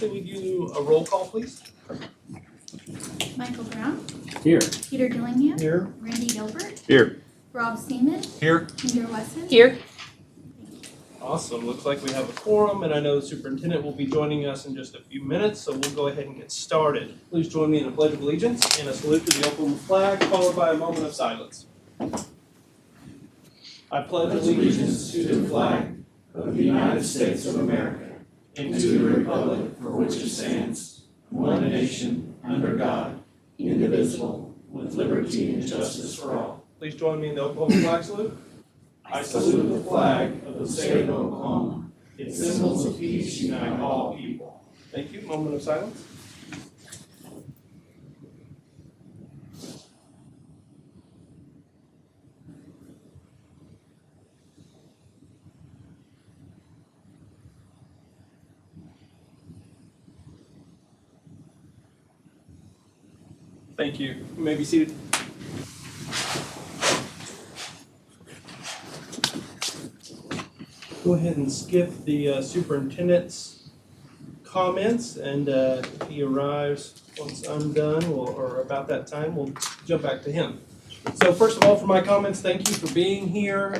Can we do a roll call, please? Michael Brown. Here. Peter Dillingham. Here. Randy Gilbert. Here. Rob Seaman. Here. Kendra Wesson. Here. Awesome. Looks like we have a quorum, and I know the superintendent will be joining us in just a few minutes, so we'll go ahead and get started. Please join me in a pledge of allegiance and a salute to the open flag, followed by a moment of silence. I pledge allegiance to the flag Of the United States of America, and to the republic for which it stands, one nation, under God, indivisible, with liberty and justice for all. Please join me in the Oklahoma flag salute. I salute the flag of the state of Oklahoma. Its symbols of peace unite all people. Thank you. Moment of silence. Thank you. You may be seated. Go ahead and skip the superintendent's comments, and if he arrives once I'm done, or about that time, we'll jump back to him. So first of all, for my comments, thank you for being here.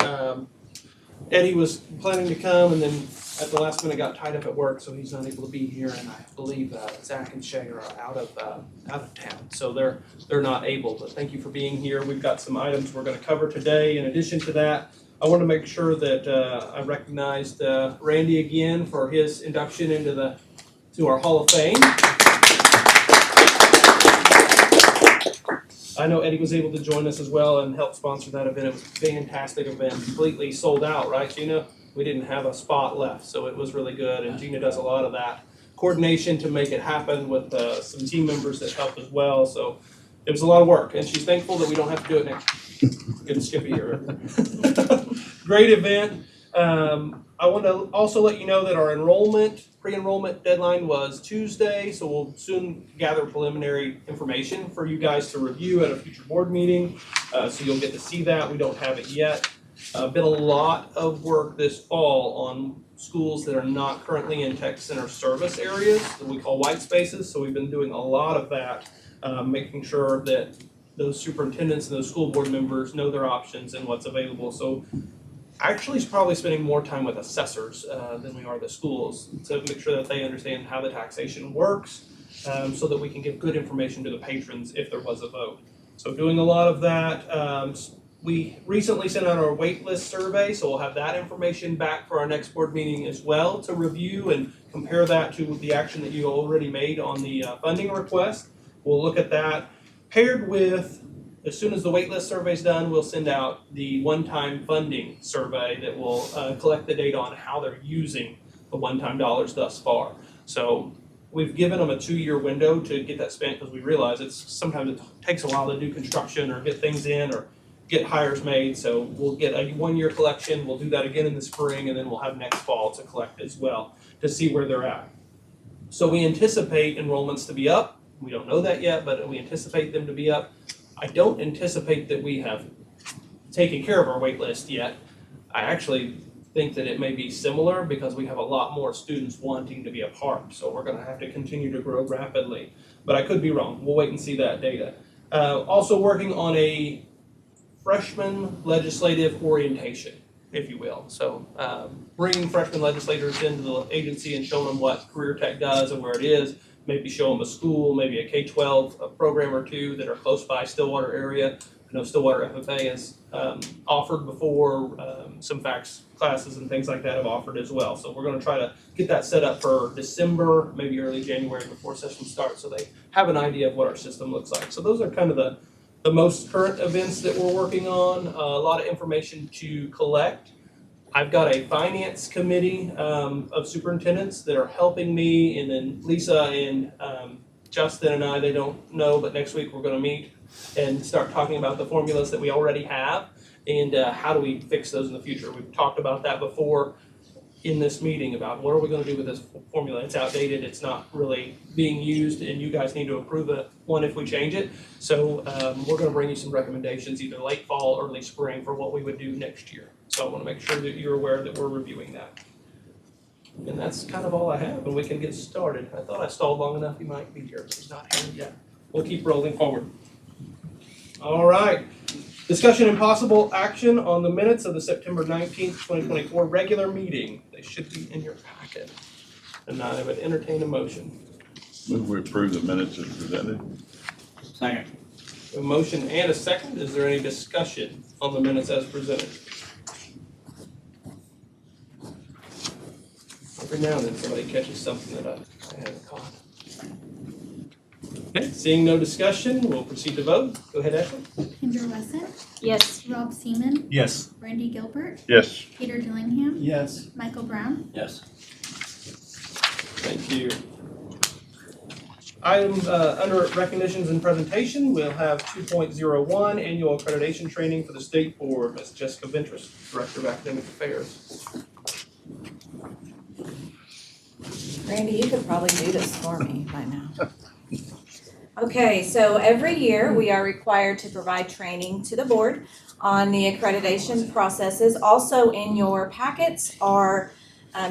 Eddie was planning to come, and then at the last minute got tied up at work, so he's not able to be here. And I believe Zach and Shay are out of town, so they're not able. But thank you for being here. We've got some items we're going to cover today. In addition to that, I want to make sure that I recognized Randy again for his induction to our Hall of Fame. I know Eddie was able to join us as well and help sponsor that event. It was a fantastic event, completely sold out, right, Gina? We didn't have a spot left, so it was really good. And Gina does a lot of that coordination to make it happen with some team members that help as well. So it was a lot of work, and she's thankful that we don't have to do it next year. Good to Skippy here. Great event. I want to also let you know that our pre-enrollment deadline was Tuesday, so we'll soon gather preliminary information for you guys to review at a future board meeting. So you'll get to see that. We don't have it yet. Been a lot of work this fall on schools that are not currently in tech center service areas that we call white spaces. So we've been doing a lot of that, making sure that those superintendents and those school board members know their options and what's available. So actually is probably spending more time with assessors than we are the schools to make sure that they understand how the taxation works, so that we can give good information to the patrons if there was a vote. So doing a lot of that. We recently sent out our wait list survey, so we'll have that information back for our next board meeting as well to review and compare that to the action that you already made on the funding request. We'll look at that paired with, as soon as the waitlist survey is done, we'll send out the one-time funding survey that will collect the data on how they're using the one-time dollars thus far. So we've given them a 2-year window to get that spent, because we realize sometimes it takes a while to do construction or get things in or get hires made. So we'll get a 1-year collection. We'll do that again in the spring, and then we'll have next fall to collect as well to see where they're at. So we anticipate enrollments to be up. We don't know that yet, but we anticipate them to be up. I don't anticipate that we have taken care of our wait list yet. I actually think that it may be similar because we have a lot more students wanting to be a part. So we're going to have to continue to grow rapidly. But I could be wrong. We'll wait and see that data. Also working on a freshman legislative orientation, if you will. So bringing freshman legislators into the agency and showing them what CareerTech does and where it is. Maybe show them a school, maybe a K-12 program or two that are close by Stillwater area. I know Stillwater FFA has offered before, some FACS classes and things like that have offered as well. So we're going to try to get that set up for December, maybe early January before session starts, so they have an idea of what our system looks like. So those are kind of the most current events that we're working on. A lot of information to collect. I've got a finance committee of superintendents that are helping me, and then Lisa and Justin and I, they don't know, but next week we're going to meet and start talking about the formulas that we already have and how do we fix those in the future. We've talked about that before in this meeting about what are we going to do with this formula. It's outdated, it's not really being used, and you guys need to approve one if we change it. So we're going to bring you some recommendations either late fall, early spring for what we would do next year. So I want to make sure that you're aware that we're reviewing that. And that's kind of all I have, and we can get started. I thought I stalled long enough, he might be here, but he's not here yet. We'll keep rolling forward. All right. Discussion and possible action on the minutes of the September 19th, 2024 regular meeting. They should be in your packet. And I would entertain a motion. Move we approve the minutes as presented. Second. A motion and a second. Is there any discussion on the minutes as presented? Every now and then somebody catches something that I haven't caught. Okay, seeing no discussion, we'll proceed to vote. Go ahead, Ashley. Kendra Wesson, Yes. Rob Seaman, Yes. Randy Gilbert, Yes. Peter Dillingham, Yes. Michael Brown. Yes. Thank you. Items under recognitions and presentation, we'll have 2.01 annual accreditation training for the state board. Ms. Jessica Ventris, Director of Academic Affairs. Randy, you could probably do this for me by now. Okay, so every year we are required to provide training to the board on the accreditation processes. Also in your packets are,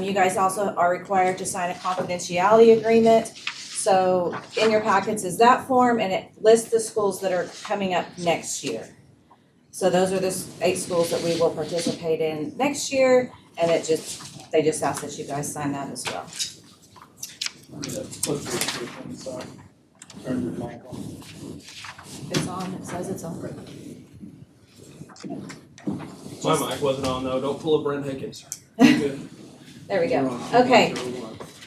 you guys also are required to sign a confidentiality agreement. So in your packets is that form, and it lists the schools that are coming up next year. So those are the 8 schools that we will participate in next year, and they just ask that you guys sign that as well. Turn the mic on. It's on, it says it's on. My mic wasn't on though. Don't pull a Brent Higgins. Good. There we go. Okay.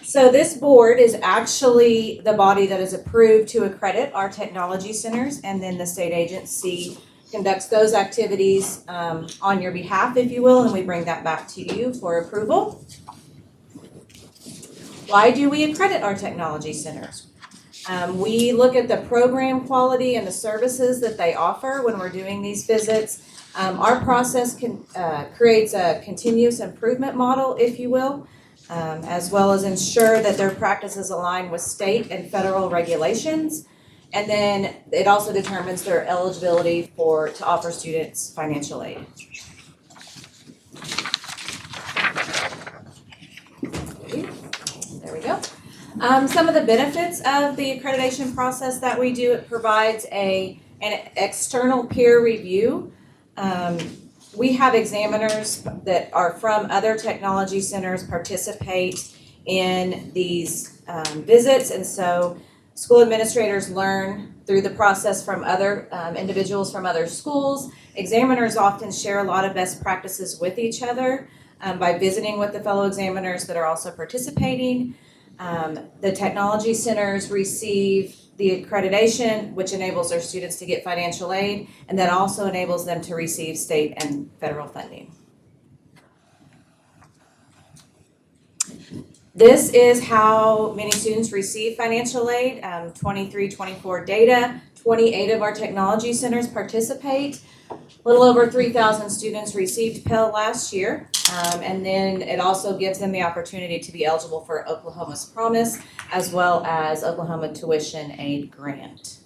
So this board is actually the body that is approved to accredit our technology centers, and then the state agency conducts those activities on your behalf, if you will, and we bring that back to you for approval. Why do we accredit our technology centers? We look at the program quality and the services that they offer when we're doing these visits. Our process creates a continuous improvement model, if you will, as well as ensure that their practices align with state and federal regulations. And then it also determines their eligibility to offer students financial aid. There we go. Some of the benefits of the accreditation process that we do, it provides an external peer review. We have examiners that are from other technology centers participate in these visits, and so school administrators learn through the process from other individuals from other schools. Examiners often share a lot of best practices with each other by visiting with the fellow examiners that are also participating. The technology centers receive the accreditation, which enables their students to get financial aid, and that also enables them to receive state and federal funding. This is how many students receive financial aid. 23-24 data, 28 of our technology centers participate. A little over 3,000 students received Pell last year. And then it also gives them the opportunity to be eligible for Oklahoma's Promise, as well as Oklahoma Tuition Aid Grant.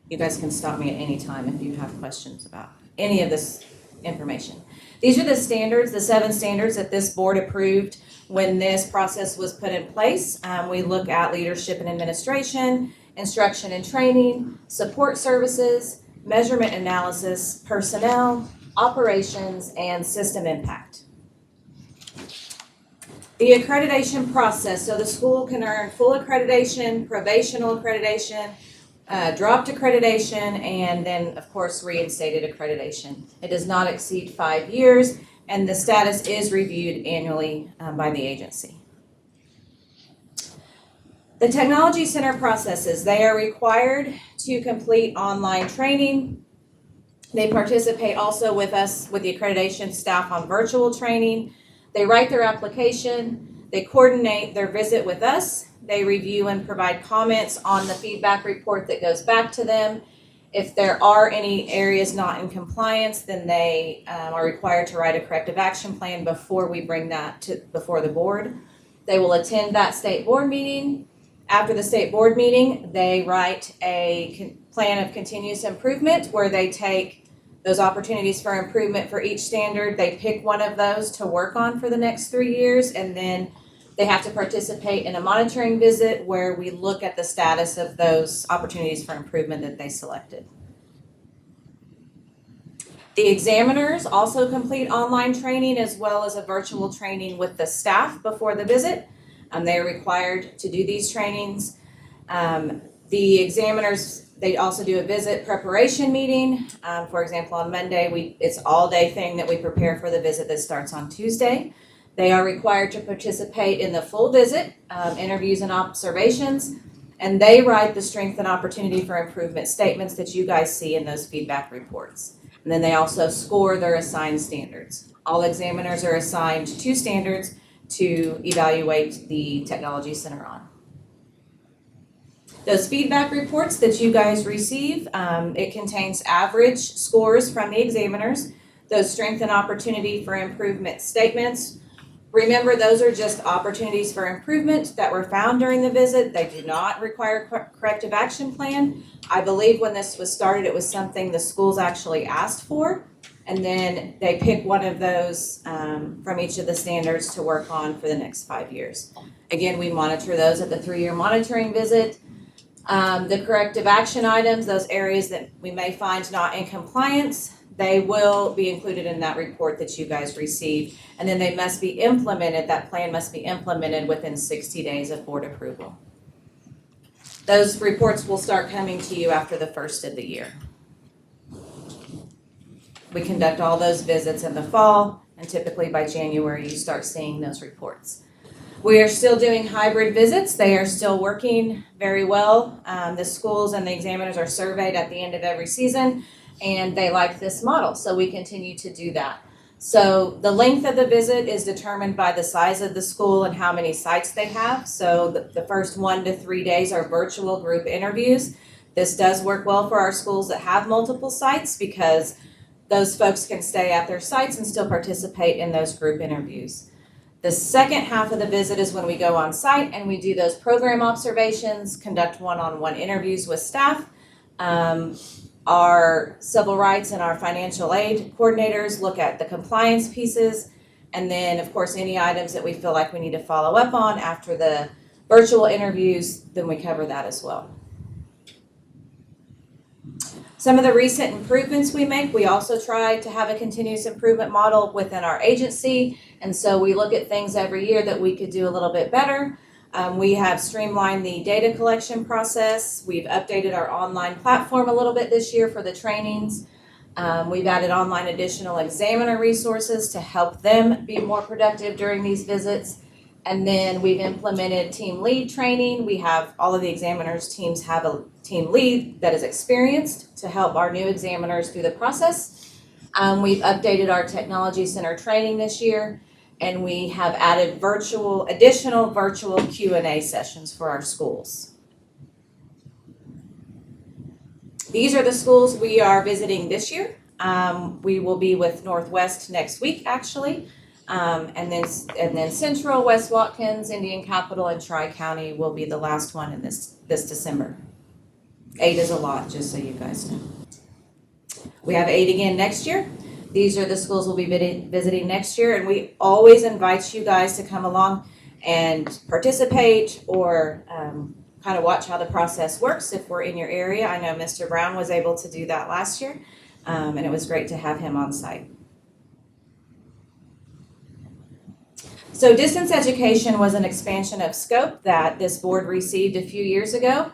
You guys can stop me at any time if you have questions about any of this information. These are the standards, the 7 standards that this board approved when this process was put in place. We look at leadership and administration, instruction and training, support services, measurement analysis, personnel, operations, and system impact. The accreditation process, so the school can earn full accreditation, probational accreditation, dropped accreditation, and then, of course, reinstated accreditation. It does not exceed 5 years, and the status is reviewed annually by the agency. The technology center processes, they are required to complete online training. They participate also with us, with the accreditation staff, on virtual training. They write their application, they coordinate their visit with us, they review and provide comments on the feedback report that goes back to them. If there are any areas not in compliance, then they are required to write a corrective action plan before we bring that before the board. They will attend that state board meeting. After the state board meeting, they write a plan of continuous improvement where they take those opportunities for improvement for each standard. They pick one of those to work on for the next 3 years, and then They have to participate in a monitoring visit where we look at the status of those opportunities for improvement that they selected. The examiners also complete online training as well as a virtual training with the staff before the visit. They are required to do these trainings. The examiners, they also do a visit preparation meeting. For example, on Monday, it's all day thing that we prepare for the visit that starts on Tuesday. They are required to participate in the full visit, interviews and observations, and they write the strength and opportunity for improvement statements that you guys see in those feedback reports. And then they also score their assigned standards. All examiners are assigned 2 standards to evaluate the technology center on. Those feedback reports that you guys receive, it contains average scores from the examiners, those strength and opportunity for improvement statements. Remember, those are just opportunities for improvement that were found during the visit. They do not require corrective action plan. I believe when this was started, it was something the schools actually asked for, and then they pick one of those from each of the standards to work on for the next 5 years. Again, we monitor those at the 3-year monitoring visit. The corrective action items, those areas that we may find not in compliance, they will be included in that report that you guys receive, and then they must be implemented, that plan must be implemented within 60 days of board approval. Those reports will start coming to you after the first of the year. We conduct all those visits in the fall, and typically by January you start seeing those reports. We are still doing hybrid visits. They are still working very well. The schools and the examiners are surveyed at the end of every season, and they like this model, so we continue to do that. So the length of the visit is determined by the size of the school and how many sites they have. So the first 1 to 3 days are virtual group interviews. This does work well for our schools that have multiple sites because those folks can stay at their sites and still participate in those group interviews. The second half of the visit is when we go on site and we do those program observations, conduct one-on-one interviews with staff. Our civil rights and our financial aid coordinators look at the compliance pieces, and then of course any items that we feel like we need to follow up on after the virtual interviews, then we cover that as well. Some of the recent improvements we make, we also try to have a continuous improvement model within our agency, and so we look at things every year that we could do a little bit better. We have streamlined the data collection process. We've updated our online platform a little bit this year for the trainings. We've added online additional examiner resources to help them be more productive during these visits. And then we've implemented team lead training. We have all of the examiners' teams have a team lead that is experienced to help our new examiners through the process. We've updated our technology center training this year, and we have added additional virtual Q&A sessions for our schools. These are the schools we are visiting this year. We will be with Northwest next week, actually. And then Central, West Watkins, Indian Capital, and Tri-County will be the last one in this December. 8 is a lot, just so you guys know. We have 8 again next year. These are the schools we'll be visiting next year, and we always invite you guys to come along and participate or kind of watch how the process works if we're in your area. I know Mr. Brown was able to do that last year, and it was great to have him on site. So distance education was an expansion of scope that this board received a few years ago.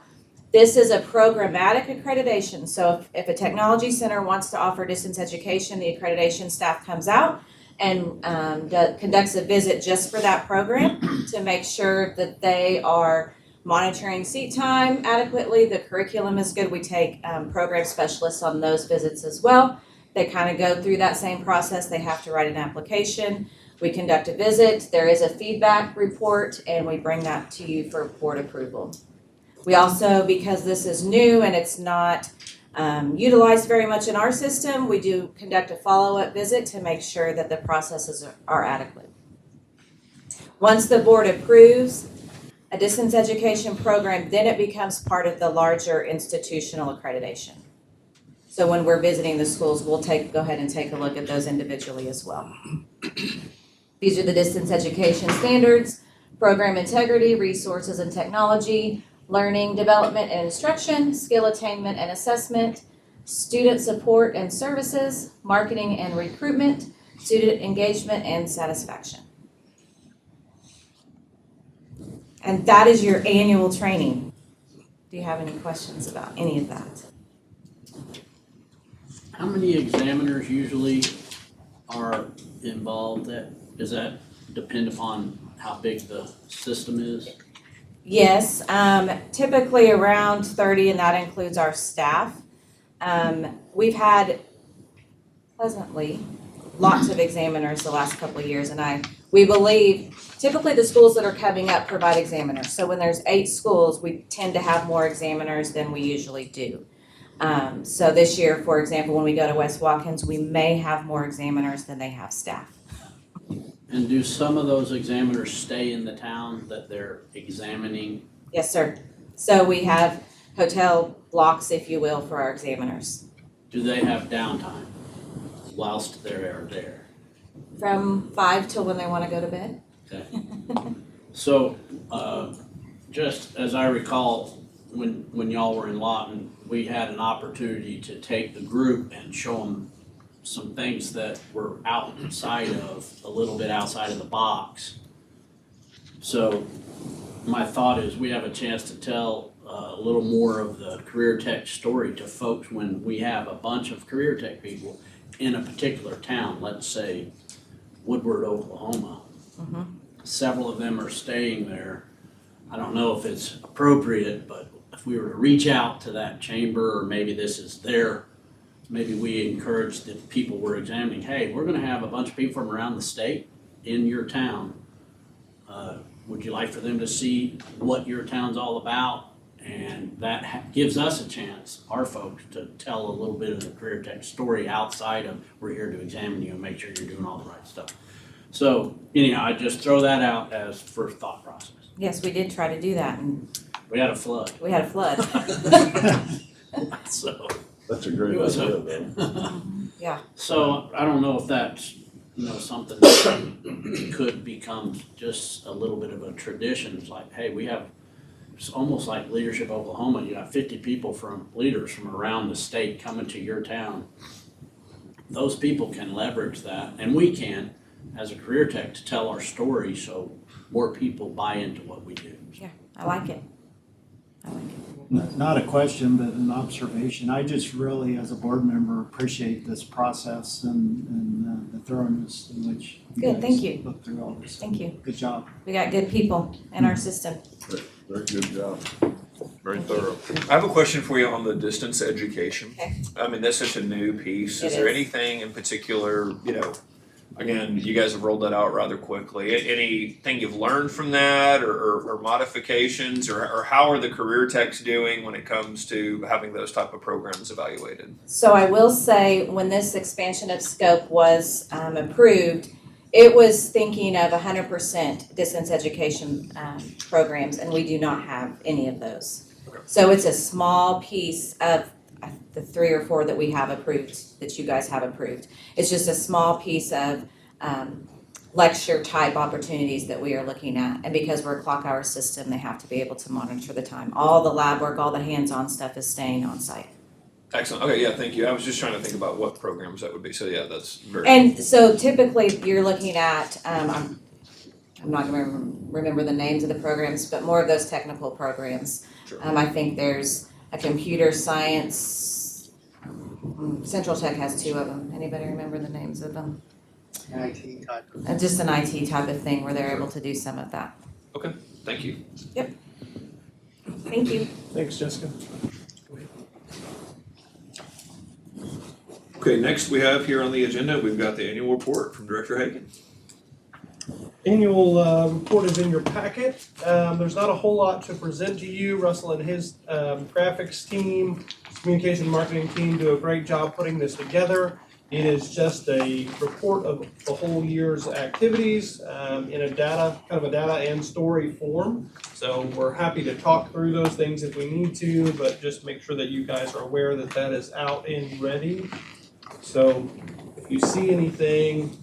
This is a programmatic accreditation. So if a technology center wants to offer distance education, the accreditation staff comes out and conducts a visit just for that program to make sure that they are monitoring seat time adequately. The curriculum is good. We take program specialists on those visits as well. They kind of go through that same process. They have to write an application. We conduct a visit. There is a feedback report, and we bring that to you for board approval. We also, because this is new and it's not utilized very much in our system, we do conduct a follow-up visit to make sure that the processes are adequate. Once the board approves a distance education program, then it becomes part of the larger institutional accreditation. So when we're visiting the schools, we'll go ahead and take a look at those individually as well. These are the distance education standards. program integrity, resources and technology, learning, development and instruction, skill attainment and assessment, student support and services, marketing and recruitment, student engagement and satisfaction. And that is your annual training. Do you have any questions about any of that? How many examiners usually are involved? Does that depend upon how big the system is? Yes, typically around 30, and that includes our staff. We've had pleasantly lots of examiners the last couple of years, and we believe typically the schools that are coming up provide examiners. So when there's 8 schools, we tend to have more examiners than we usually do. So this year, for example, when we go to West Watkins, we may have more examiners than they have staff. And do some of those examiners stay in the town that they're examining? Yes, sir. So we have hotel blocks, if you will, for our examiners. Do they have downtime whilst they're there? From 5 till when they want to go to bed. Okay. So, just as I recall, when y'all were in Lawton, we had an opportunity to take the group and show them some things that were a little bit outside of the box. So my thought is we have a chance to tell a little more of the CareerTech story to folks when we have a bunch of CareerTech people in a particular town, let's say Woodward, Oklahoma. Mm-hmm. Several of them are staying there. I don't know if it's appropriate, but if we were to reach out to that chamber, or maybe this is maybe we encourage the people we're examining, hey, we're gonna have a bunch of people from around the state in your town. Would you like for them to see what your town's all about? And that gives us a chance, our folks, to tell a little bit of the CareerTech story outside of we're here to examine you and make sure you're doing all the right stuff. So anyhow, I just throw that out as first thought process. Yes, we did try to do that, and We had a flood. we had a flood. So That's a great it was idea, though. Yeah. So I don't know if that's, something that could become just a little bit of a tradition. It's like, hey, it's almost like Leadership Oklahoma. You got 50 people leaders from around the state coming to your town. Those people can leverage that, and we can, as a CareerTech, to tell our story so more people buy into what we do. Yeah, I like it. Not a question, but an observation. I just really, as a board member, appreciate this process and the thoroughness in which Good, thank you. look through all this. Thank you. Good job. We got good people in our system. Very good job. Very thorough. I have a question for you on the distance education. Okay. I mean, that's such a new piece. It Is there is. anything in particular, again, you guys have rolled that out rather quickly. Anything you've learned from that or modifications or how are the career techs doing when it comes to having those type of programs evaluated? So I will say, when this expansion of scope was approved, it was thinking of 100% distance education programs, and we do not have any of those. Okay. So it's a small piece of the 3 or 4 that we have approved, that you guys have approved. It's just a small piece of lecture type opportunities that we are looking at. And because we're a clock hour system, they have to be able to monitor the time. All the lab work, all the hands-on stuff is staying on site. Excellent. Okay, yeah, thank you. I was just trying to think about what programs that would be. So yeah, that's very. And so typically you're looking at, I'm not gonna remember the names of the programs, but more of those technical programs. Sure. I think there's a computer science, Central Tech has 2 of them. Anybody remember the names of them? IT type. Just an IT type of thing where they're able to do some of that. Okay, thank you. Thank you. Thanks, Jessica. Okay, next we have here on the agenda, we've got the annual report from Director Hagan. Annual report is in your packet. There's not a whole lot to present to you. Russell and his graphics team, communication and marketing team do a great job putting this together. It is just a report of the whole year's activities in a data and story form. So we're happy to talk through those things if we need to, but just make sure that you guys are aware that that is out and ready. So if you see anything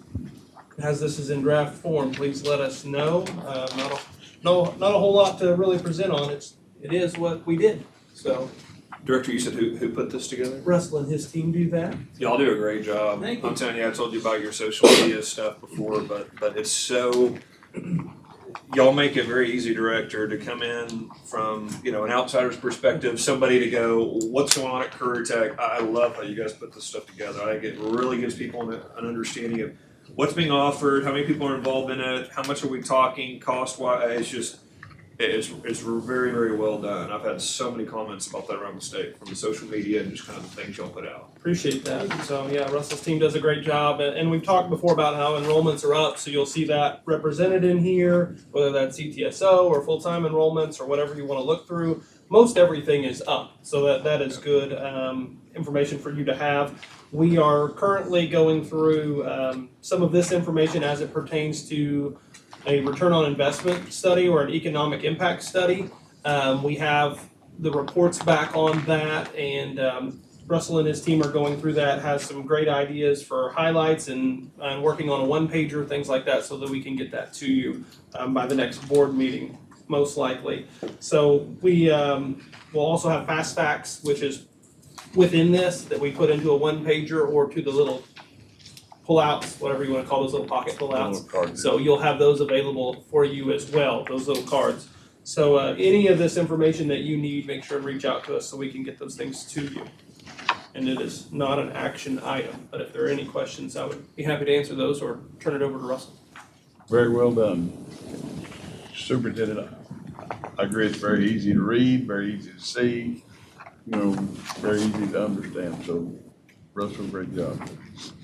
as this is in draft form, please let us know. Not a not a whole lot to really present on. It is what we did. So Director, you said who put this together? Russell and his team do that. Y'all do a great job. Thank you. I'm telling you, I told you about your social media stuff before, but it's so, y'all make it very easy, Director, to come in from, an outsider's perspective, somebody to go, what's going on at CareerTech? I love how you guys put this stuff together. I think it really gives people an understanding of what's being offered, how many people are involved in it, how much are we talking, cost-wise. It's very, very well done. I've had so many comments about that around the state from the social media and just kind of the things y'all put out. Appreciate that. So yeah, Russell's team does a great job, and we've talked before about how enrollments are up, so you'll see that represented in here, whether that's CTSO or full-time enrollments or whatever you want to look through. Most everything is up, so that is good information for you to have. We are currently going through some of this information as it pertains to a return on investment study or an economic impact study. We have the reports back on that, and Russell and his team are going through that, has some great ideas for highlights and working on a one-pager, things like that, so that we can get that to you by the next board meeting, most likely. So we will also have fast facts, which is within this, that we put into a one-pager or to the little pullouts, whatever you want to call those little pocket pullouts. So you'll have those available for you as well, those little cards. So any of this information that you need, make sure and reach out to us so we can get those things to you. And it is not an action item, but if there are any questions, I would be happy to answer those or turn it over to Russell. Very well done. Superintendent, I agree, it's very easy to read, very easy to see, very easy to understand. So Russell, great job.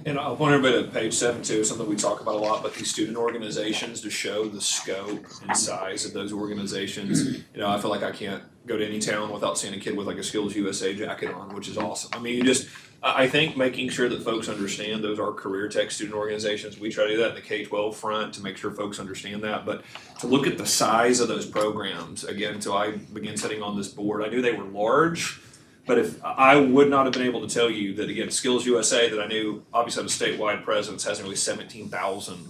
And I want everybody to page 7 too, something we talk about a lot, but these student organizations to show the scope and size of those organizations. I feel like I can't go to any town without seeing a kid with like a Skills USA jacket on, which is awesome. I mean, I think making sure that folks understand those are CareerTech student organizations. We try to do that in the K-12 front to make sure folks understand that, but to look at the size of those programs, again, until I began sitting on this board, I knew they were large. But if I would not have been able to tell you that, again, Skills USA, that I knew obviously had a statewide presence, has nearly 17,000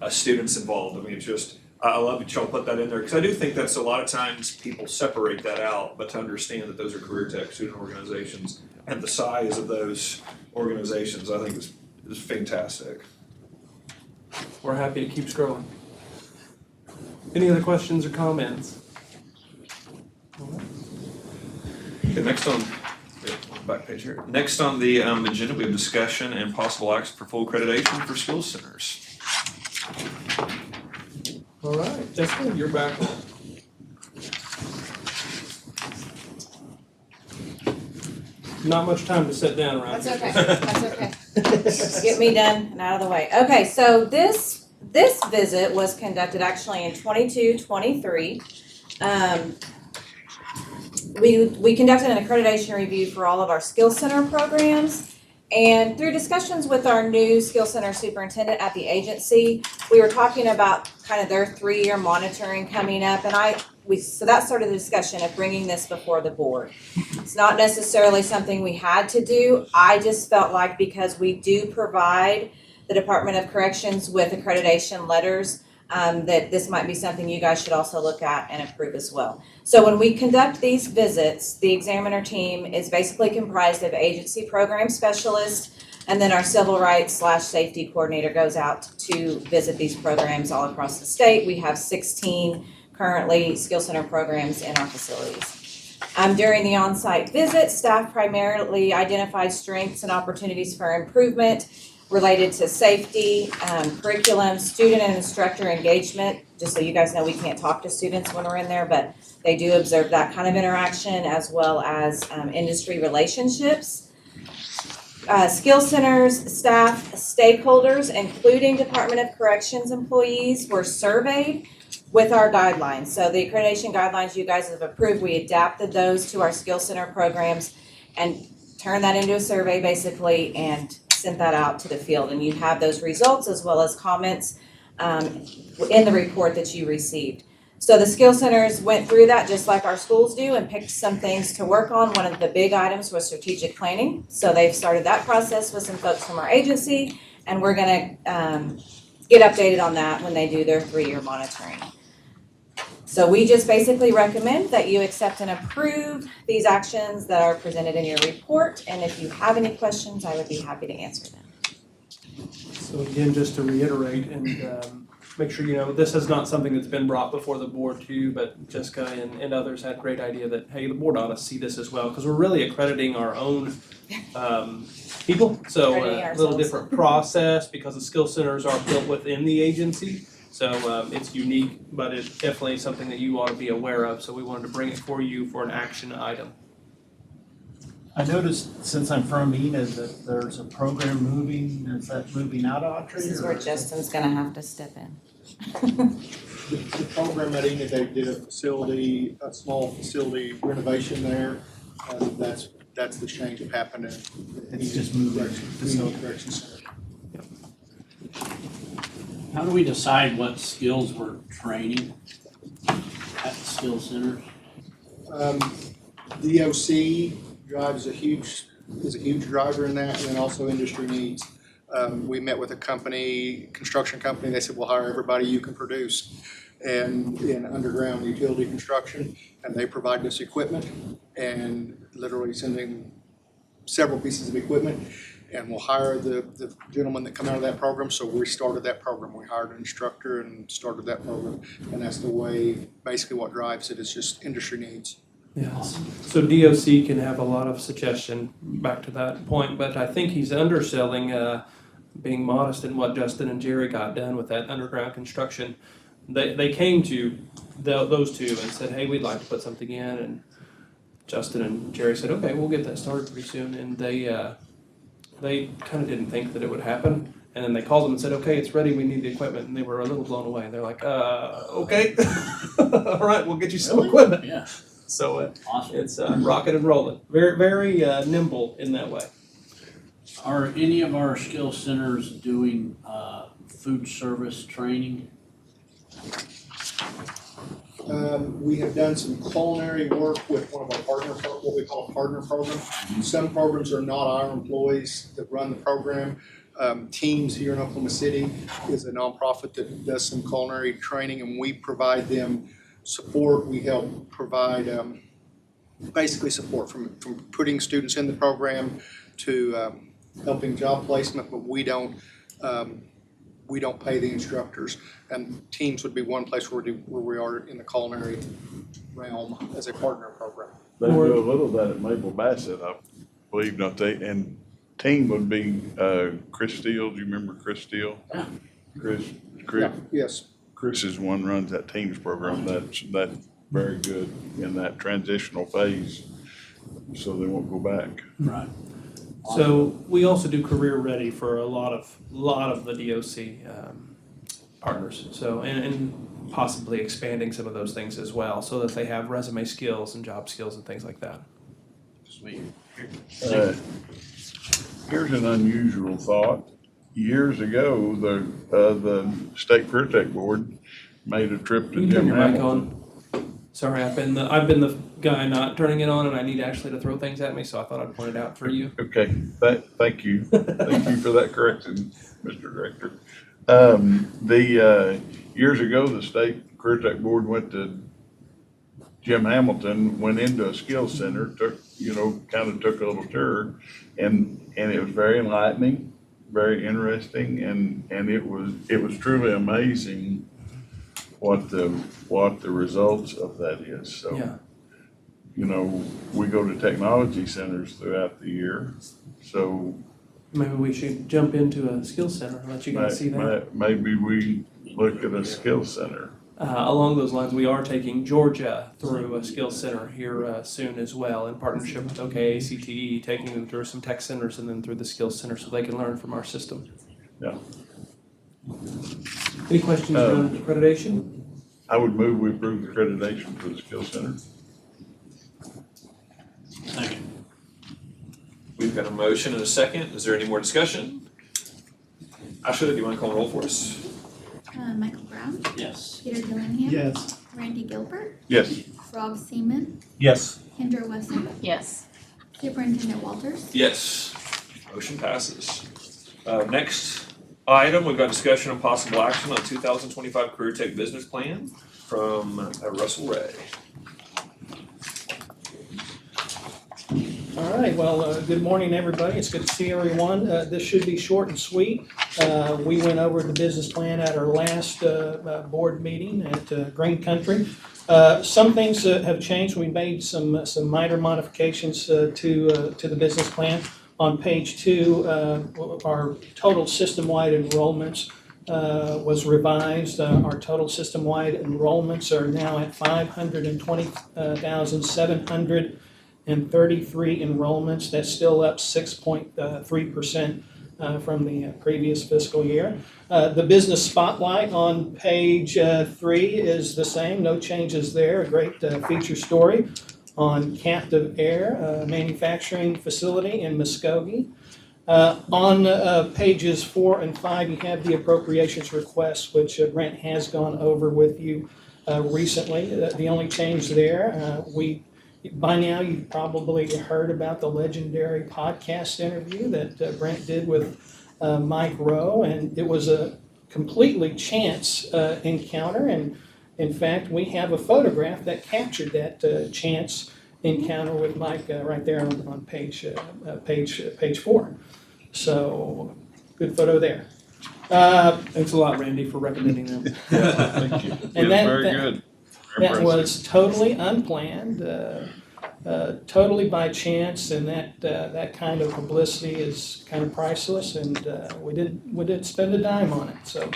students involved. I mean, it's just, I love that y'all put that in there, because I do think that's a lot of times people separate that out, but to understand that those are CareerTech student organizations and the size of those organizations, I think is fantastic. We're happy to keep scrolling. Any other questions or comments? Okay, next on back page here. Next on the agenda, we have discussion and possible action for full accreditation for skills centers. All right, Jessica, you're back. Not much time to sit down around. That's okay, that's okay. Get me done and out of the way. Okay, so this visit was conducted actually in 22-23. We conducted an accreditation review for all of our Skill Center programs, and through discussions with our new Skill Center superintendent at the agency, we were talking about kind of their 3-year monitoring coming up, and so that started the discussion of bringing this before the board. It's not necessarily something we had to do. I just felt like, because we do provide the Department of Corrections with accreditation letters, that this might be something you guys should also look at and approve as well. So when we conduct these visits, the examiner team is basically comprised of agency program specialists, and then our civil rights / safety coordinator goes out to visit these programs all across the state. We have 16 currently Skill Center programs in our facilities. During the on-site visit, staff primarily identified strengths and opportunities for improvement related to safety, curriculum, student and instructor engagement. Just so you guys know, we can't talk to students when we're in there, but they do observe that kind of interaction, as well as industry relationships. Skill centers, staff, stakeholders, including Department of Corrections employees, were surveyed with our guidelines. So the accreditation guidelines you guys have approved, we adapted those to our Skill Center programs and turned that into a survey basically, and sent that out to the field, and you have those results as well as comments in the report that you received. So the skill centers went through that just like our schools do and picked some things to work on. One of the big items was strategic planning. So they've started that process with some folks from our agency, and we're gonna get updated on that when they do their 3-year monitoring. So we just basically recommend that you accept and approve these actions that are presented in your report. And if you have any questions, I would be happy to answer them. So again, just to reiterate and make sure you know, this is not something that's been brought before the board too, but Jessica and others had great idea that, hey, the board ought to see this as well, because we're really accrediting our own people. So Accrediting a little ourselves. different process because the skill centers are built within the agency. So it's unique, but it's definitely something that you ought to be aware of. So we wanted to bring it for you for an action item. I noticed, since I'm from Enid, that there's a program moving. Is that moving out of Autry? This is where Justin's gonna have to step in. The program at Enid, they did a small facility renovation there. That's the change that happened in. It's just moving. Enid Correction Center. How do we decide what skills we're training at the skill centers? DOC is a huge driver in that, and then also industry needs. We met with a construction company, they said, we'll hire everybody you can produce and in underground utility construction, and they provide us equipment and literally sending several pieces of equipment, and we'll hire the gentlemen that come out of that program. So we started that program. We hired an instructor and started that program, and that's the way, basically what drives it is just industry needs. Yes. So DOC can have a lot of suggestion back to that point, but I think he's underselling, being modest in what Justin and Jerry got done with that underground construction. They came to those two and said, hey, we'd like to put something in, and Justin and Jerry said, okay, we'll get that started pretty soon, and they kind of didn't think that it would happen. And then they called them and said, okay, it's ready, we need the equipment, and they were a little blown away. They're like, okay, all right, we'll get you some equipment. Yeah, So awesome. it's rocking and rolling. Very, very nimble in that way. Are any of our skill centers doing food service training? We have done some culinary work with one of our what we call a partner program. Some programs are not our employees that run the program. Teams here in Oklahoma City is a nonprofit that does some culinary training, and we provide them support. We help provide basically support from putting students in the program to helping job placement, but we don't pay the instructors. And teams would be one place where we are in the culinary realm as a partner program. They do a little of that at Maple Bassett, I believe, don't they? And team would be Chris Steele. Do you remember Chris Steele? Yeah. Chris, Yeah, yes. Chris is one runs that teams program. That's very good in that transitional phase, so they won't go back. Right. So we also do career ready for a lot of the DOC partners. So and possibly expanding some of those things as well, so that they have resume skills and job skills and things like that. Sweet. Here's an unusual thought. Years ago, the State CareerTech Board made a trip to You can turn Jim your mic Hamilton. on. Sorry, I've been the guy not turning it on, and I need Ashley to throw things at me, so I thought I'd point it out for you. Okay, thank you. Thank you for that correction, Mr. Director. Years ago, the State CareerTech Board went to Jim Hamilton, went into a skills center, took a little tour, and it was very enlightening, very interesting, and it was truly amazing what the results of that is. So, Yeah. We go to technology centers throughout the year, so Maybe we should jump into a skills center and let you guys see that. maybe we look at a skills center. Along those lines, we are taking Georgia through a skills center here soon as well, in partnership with OKACTE, taking them through some tech centers and then through the skills center so they can learn from our system. Yeah. Any questions on accreditation? I would move we approve the accreditation for the skills center. Second. We've got a motion and a second. Is there any more discussion? Ashley, do you want to call roll for us? Michael Brown, Yes. Peter Dillingham. Yes. Randy Gilbert, Yes. Rob Seaman, Yes. Kendra Wesson, Yes. Superintendent Walters. Yes. Motion passes. Next, item, we've got discussion and possible action on 2025 CareerTech business plan from Russell Ray. All right, well, good morning, everybody. It's good to see everyone. This should be short and sweet. We went over the business plan at our last board meeting at Green Country. Some things have changed. We made some minor modifications to the business plan. On page 2, our total system-wide enrollments was revised. Our total system-wide enrollments are now at 520,733 enrollments. That's still up 6.3% from the previous fiscal year. The business spotlight on page 3 is the same, no changes there. A great feature story on Captive Air manufacturing facility in Muskogee. On pages 4 and 5, you have the appropriations request, which Brent has gone over with you recently. The only change there, by now you've probably heard about the legendary podcast interview that Brent did with Mike Rowe, and it was a completely chance encounter. And in fact, we have a photograph that captured that chance encounter with Mike right there on page 4. So, good photo there. Thanks a lot, Randy, for recommending them. Thank you. And Very good. Very That was totally unplanned, totally by chance, and that kind of publicity is kind of priceless, and we didn't spend a dime on it. So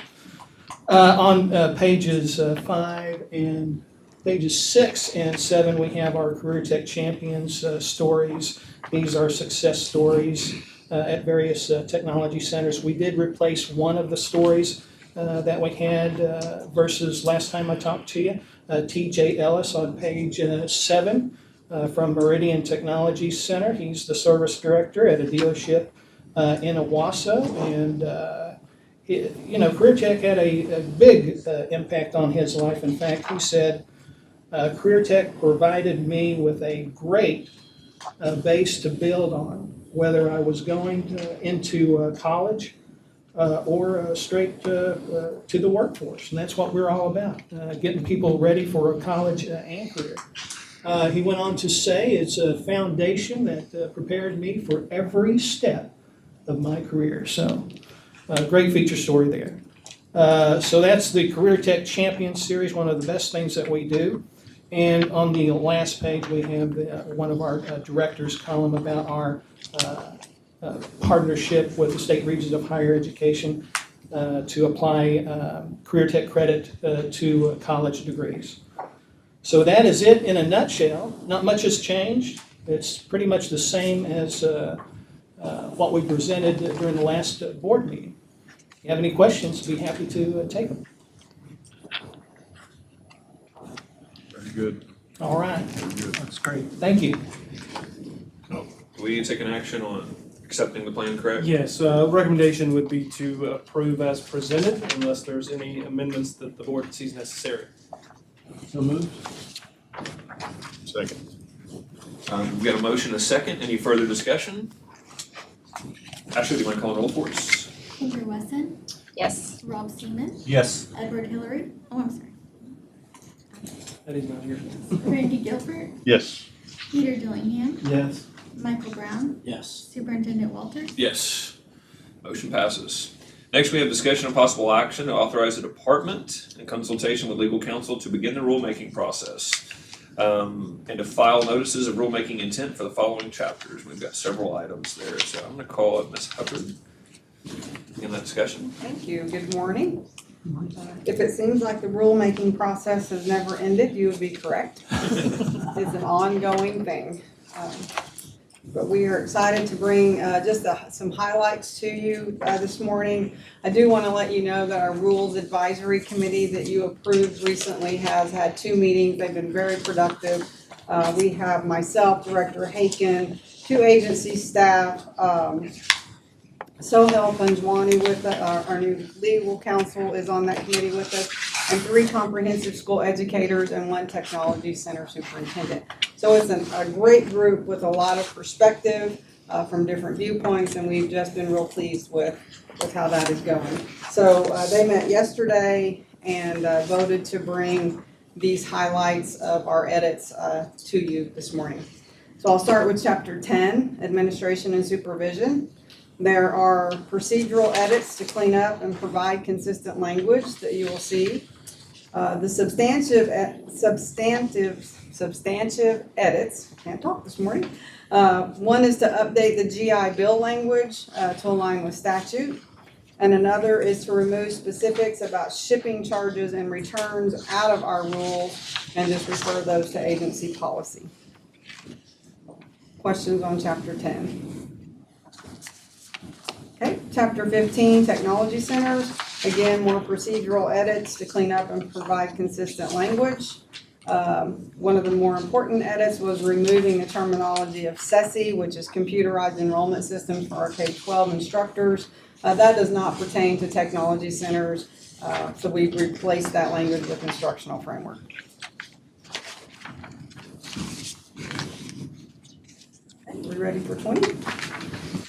on pages 5 and pages 6 and 7, we have our CareerTech champions stories. These are success stories at various technology centers. We did replace one of the stories that we had versus last time I talked to you. TJ Ellis on page 7 from Meridian Technology Center. He's the service director at a dealership in Owasso, and CareerTech had a big impact on his life. In fact, he said, CareerTech provided me with a great base to build on, whether I was going into college or straight to the workforce. And that's what we're all about, getting people ready for a college and career. He went on to say, it's a foundation that prepared me for every step of my career. So, great feature story there. So that's the CareerTech Champion Series, one of the best things that we do. And on the last page, we have one of our directors' column about our partnership with the State Regions of Higher Education to apply CareerTech credit to college degrees. So that is it in a nutshell. Not much has changed. It's pretty much the same as what we presented during the last board meeting. If you have any questions, I'd be happy to take them. Very good. All right. Very good. That's great. Thank you. Do we need to take an action on accepting the plan, correct? Yes, recommendation would be to approve as presented unless there's any amendments that the board sees necessary. So moved. Second. We've got a motion, a second. Any further discussion? Ashley, do you mind calling roll for us? Kendra Wesson, Yes. Rob Seaman, Yes. Edward Hillary, I'm sorry, That is not here. Randy Gilbert, Yes. Peter Dillingham, Yes. Michael Brown, Yes. Superintendent Walters. Yes. Motion passes. Next, we have discussion and possible action to authorize the department in consultation with legal counsel to begin the rulemaking process and to file notices of rulemaking intent for the following chapters. We've got several items there, so I'm going to call up Ms. Hubbard in that discussion. Thank you. Good morning. If it seems like the rulemaking process has never ended, you would be correct. It's an ongoing thing. But we are excited to bring just some highlights to you this morning. I do want to let you know that our Rules Advisory Committee that you approved recently has had 2 meetings. They've been very productive. We have myself, Director Haken, 2 agency staff, Sohel Panjwani with our new legal counsel is on that committee with us, and 3 comprehensive school educators and 1 technology center superintendent. So it's a great group with a lot of perspective. from different viewpoints, and we've just been real pleased with how that is going. So they met yesterday and voted to bring these highlights of our edits to you this morning. So I'll start with Chapter 10, Administration and Supervision. There are procedural edits to clean up and provide consistent language that you will see. The substantive edits, can't talk this morning. One is to update the GI Bill language to align with statute. And another is to remove specifics about shipping charges and returns out of our rules and just refer those to agency policy. Questions on Chapter 10? Okay, Chapter 15, Technology Centers. Again, more procedural edits to clean up and provide consistent language. One of the more important edits was removing the terminology of CESI, which is Computerized Enrollment System for our K-12 instructors. That does not pertain to technology centers, so we've replaced that language with instructional framework. Okay, we ready for 20?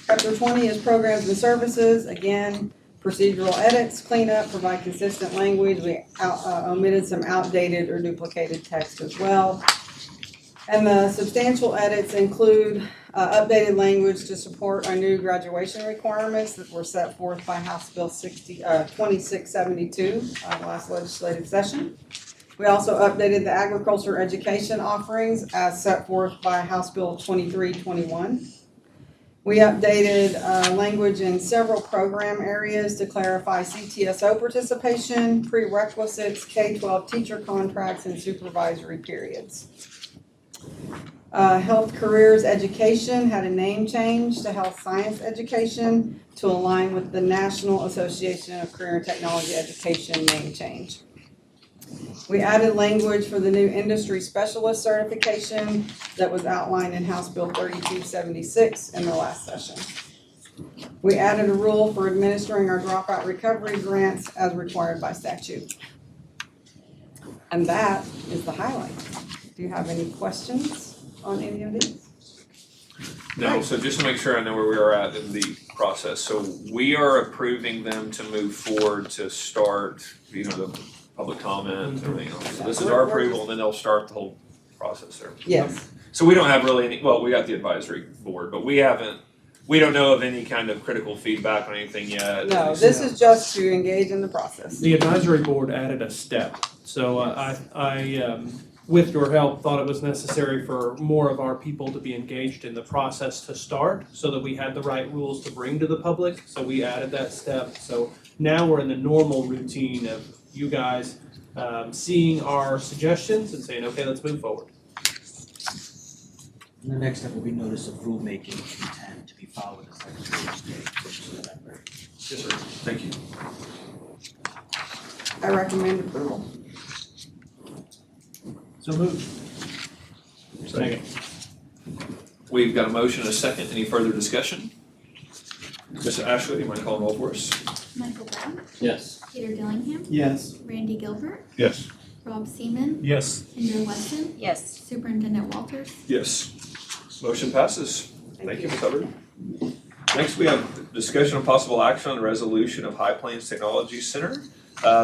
Chapter 20 is Programs and Services. Again, procedural edits, cleanup, provide consistent language. We omitted some outdated or duplicated text as well. And the substantial edits include updated language to support our new graduation requirements that were set forth by House Bill 2672 last legislative session. We also updated the agriculture education offerings as set forth by House Bill 2321. We updated language in several program areas to clarify CTSO participation, prerequisites, K-12 teacher contracts, and supervisory periods. Health Careers Education had a name change to Health Science Education to align with the National Association of Career and Technology Education name change. We added language for the new industry specialist certification that was outlined in House Bill 3276 in the last session. We added a rule for administering our dropout recovery grants as required by statute. And that is the highlight. Do you have any questions on any of these? No, so just to make sure I know where we are at in the process, so we are approving them to move forward to start, the public comment and everything else. So this is our approval, and then they'll start the whole process there. Yes. So we don't have really any, well, we got the advisory board, but we don't know of any kind of critical feedback on anything yet. No, this is just to engage in the process. The advisory board added a step, so I with your help, thought it was necessary for more of our people to be engaged in the process to start, so that we had the right rules to bring to the public, so we added that step. So now we're in the normal routine of you guys seeing our suggestions and saying, okay, let's move forward. And the next step will be notice of rulemaking intent to be filed with the Secretary of State, which is November. Yes, sir. Thank you. I recommend approval. So moved. Second. We've got a motion and a second. Any further discussion? Mr. Ashley, do you mind calling roll for us? Michael Brown, Yes. Peter Dillingham, Yes. Randy Gilbert, Yes. Rob Seaman, Yes. Cinder Weston, Yes. Superintendent Walters. Yes. Motion passes. Thank you, Ms. Hubbard. Next, we have discussion of possible action on the resolution of High Plains Technology Center,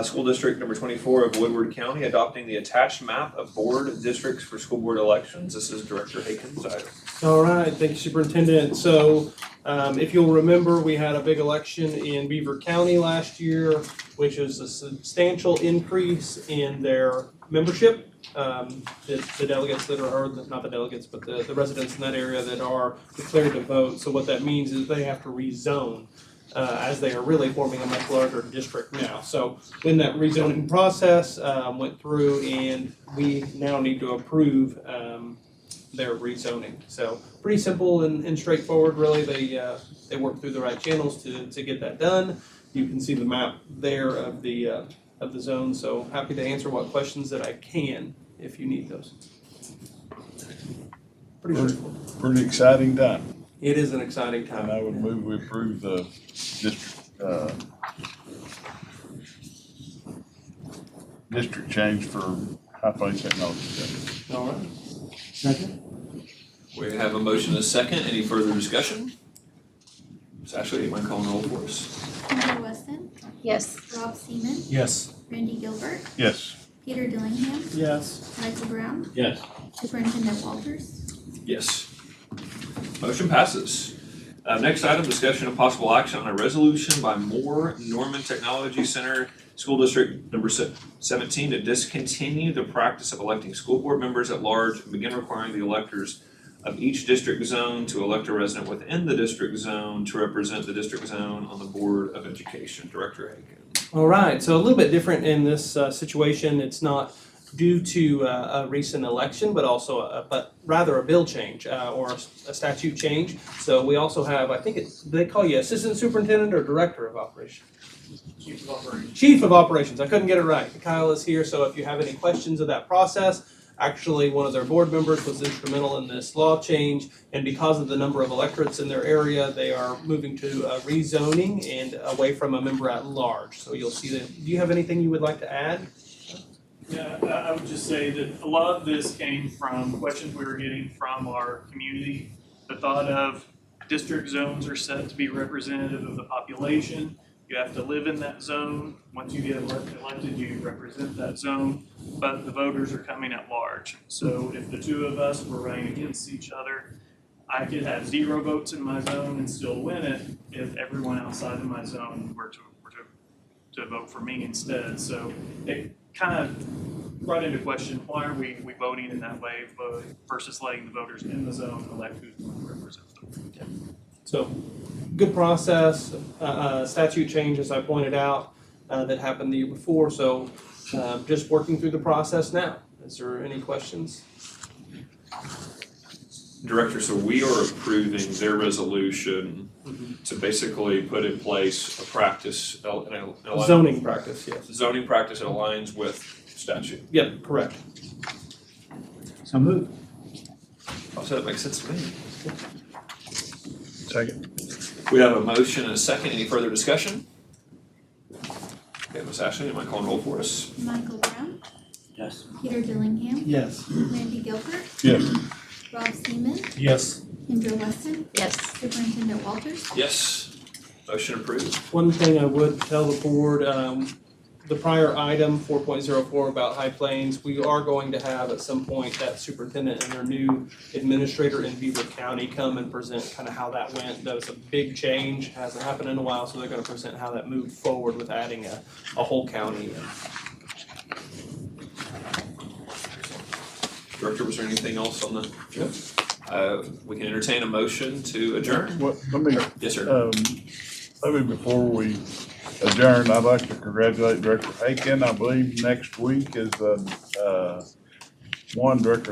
School District number 24 of Woodward County, adopting the attached map of board districts for school board elections. This is Director Haken's item. All right, thank you, Superintendent. So if you'll remember, we had a big election in Beaver County last year, which is a substantial increase in their membership. The delegates that are, or not the delegates, but the residents in that area that are declared to vote. So what that means is they have to rezone as they are really forming a much larger district now. So when that rezoning process went through, and we now need to approve their rezoning. So pretty simple and straightforward, really. They work through the right channels to get that done. You can see the map there of the zone. So happy to answer what questions that I can if you need those. Pretty straightforward. Pretty exciting time. It is an exciting time. And I would move we approve the district change for High Plains Technology Center. All right. Second? We have a motion and a second. Any further discussion? Ms. Ashley, you mind calling the roll for us? Kendra Weston, Yes. Rob Seaman, Yes. Randy Gilbert, Yes. Peter Dillingham, Yes. Michael Brown, Yes. Superintendent Walters. Yes. Motion passes. Next item, discussion of possible action on a resolution by Moore Norman Technology Center School District number 17 to discontinue the practice of electing school board members at large and begin requiring the electors of each district zone to elect a resident within the district zone to represent the district zone on the Board of Education. Director Hagan. All right, so a little bit different in this situation. It's not due to a recent election, but also but rather a bill change or a statute change. So we also have, I think they call you assistant superintendent or director of operations. Chief of Operations. Chief of Operations. I couldn't get it right. Kyle is here, so if you have any questions of that process, actually one of their board members was instrumental in this law change, and because of the number of electorates in their area, they are moving to rezoning and away from a member at large. So you'll see that. Do you have anything you would like to add? Yeah, I would just say that a lot of this came from questions we were getting from our community. The thought of district zones are set to be representative of the population. You have to live in that zone. Once you get elected, you represent that zone, but the voters are coming at large. So if the two of us were running against each other, I could have 0 votes in my zone and still win it if everyone outside of my zone were to vote for me instead. So it kind of brought into question, why are we voting in that way versus letting the voters in the zone elect who's going to represent them. So, good process, statute change, as I pointed out, that happened the year before, so just working through the process now. Is there any questions? Director, so we are approving their resolution to basically put in place a practice, Zoning practice, yes. zoning practice that aligns with statute. Yep, correct. So moved. I said it makes sense to me. Second. We have a motion and a second. Any further discussion? Okay, Ms. Ashley, you might call and roll for us. Michael Brown, Yes. Peter Dillingham, Yes. Randy Gilbert, Yes. Rob Seaman, Yes. Kendra Weston, Yes. Superintendent Walters. Yes. Motion approved. One thing I would tell the board, the prior item, 4.04 about High Plains, we are going to have at some point that superintendent and their new administrator in Beaver County come and present kind of how that went. That was a big change, hasn't happened in a while, so they're going to present how that moved forward with adding a whole county. Director, was there anything else on the? We can entertain a motion to adjourn. Well, let me, Yes, sir. maybe before we adjourn, I'd like to congratulate Director Haken. I believe next week is Director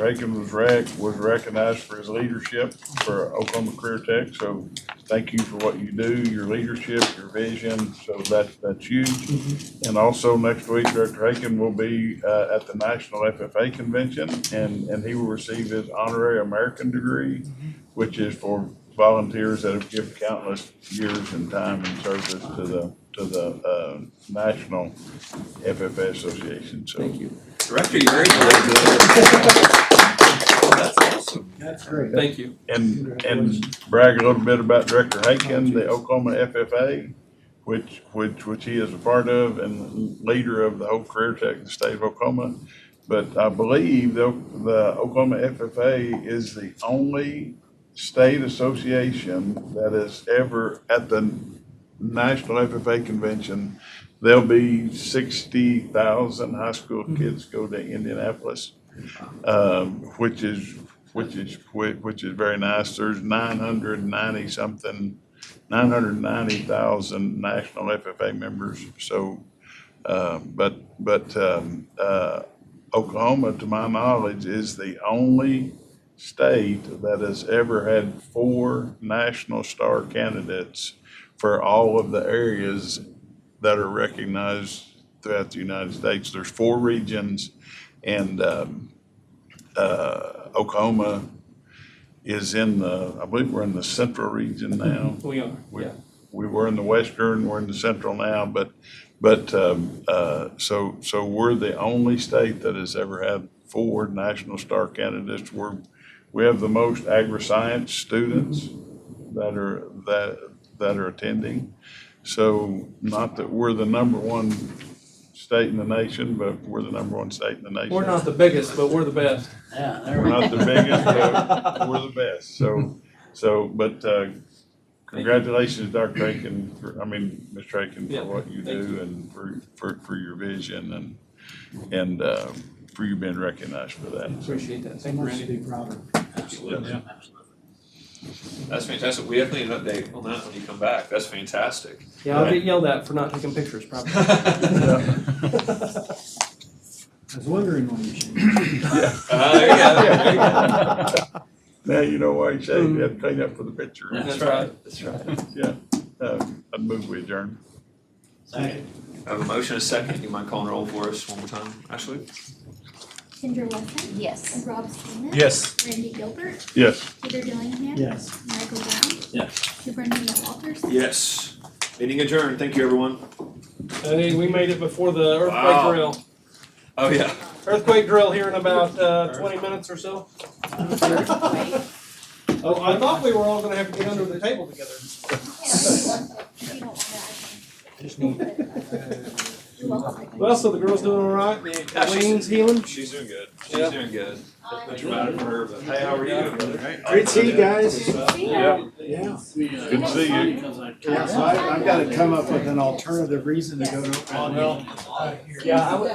Haken was recognized for his leadership for Oklahoma CareerTech. So thank you for what you do, your leadership, your vision. So that's huge. And also next week, Director Haken will be at the National FFA Convention, and he will receive his honorary American degree, which is for volunteers that have given countless years and time and service to the National FFA Association. So Thank you. Director, you're very good. That's awesome. That's great. Thank you. And brag a little bit about Director Haken, the Oklahoma FFA, which he is a part of and leader of the whole CareerTech in the state of Oklahoma. But I believe the Oklahoma FFA is the only state association that is ever at the National FFA Convention. There'll be 60,000 high school kids go to Indianapolis, which is very nice. There's 990,000 national FFA members. So, Oklahoma, to my knowledge, is the only state that has ever had 4 national star candidates for all of the areas that are recognized throughout the United States. There's 4 regions, and Oklahoma is in I believe we're in the central region now. We are, yeah. We were in the western, we're in the central now, but so we're the only state that has ever had 4 national star candidates. We have the most agri-science students that are attending. So not that we're the number one state in the nation, but we're the number one state in the nation. We're not the biggest, but we're the best. Yeah, there We're we go. not the biggest, but we're the best. But congratulations, Dr. Ms. Trakin, Yeah, for what you thank do and for your vision and for you being recognized for that. Appreciate that. So Thank you, much to Randy. be proud of. Absolutely, Yeah. absolutely. That's fantastic. We definitely need an update on that when you come back. That's fantastic. Yeah, I'll get yelled at for not taking pictures, probably. I was wondering when you should. Yeah. Now you know why you say you have to clean up for the picture. That's right. That's right. Yeah, I'd move we adjourn. Second. I have a motion, a second. You mind calling roll for us one more time, Ashley? Kendra Weston. Yes. Rob Seaman. Yes. Randy Gilbert. Yes. Peter Dillingham. Yes. Michael Brown. Yes. Superintendent Walters. Yes. Meeting adjourned. Thank you, everyone. Hey, we made it before the earthquake Wow. drill. Oh, yeah. Earthquake drill here in about 20 minutes or so. Oh, I thought we were all gonna have to get under the table together. Well, so the girl's doing all right. The wing's healing. She's doing good. Yeah. She's doing good. Dramatic for her, but hey, how are you? Great to see you guys. Yeah. Yeah. Good to see you. Yeah, so I've got to come up with an alternative reason to go to. Yeah, I would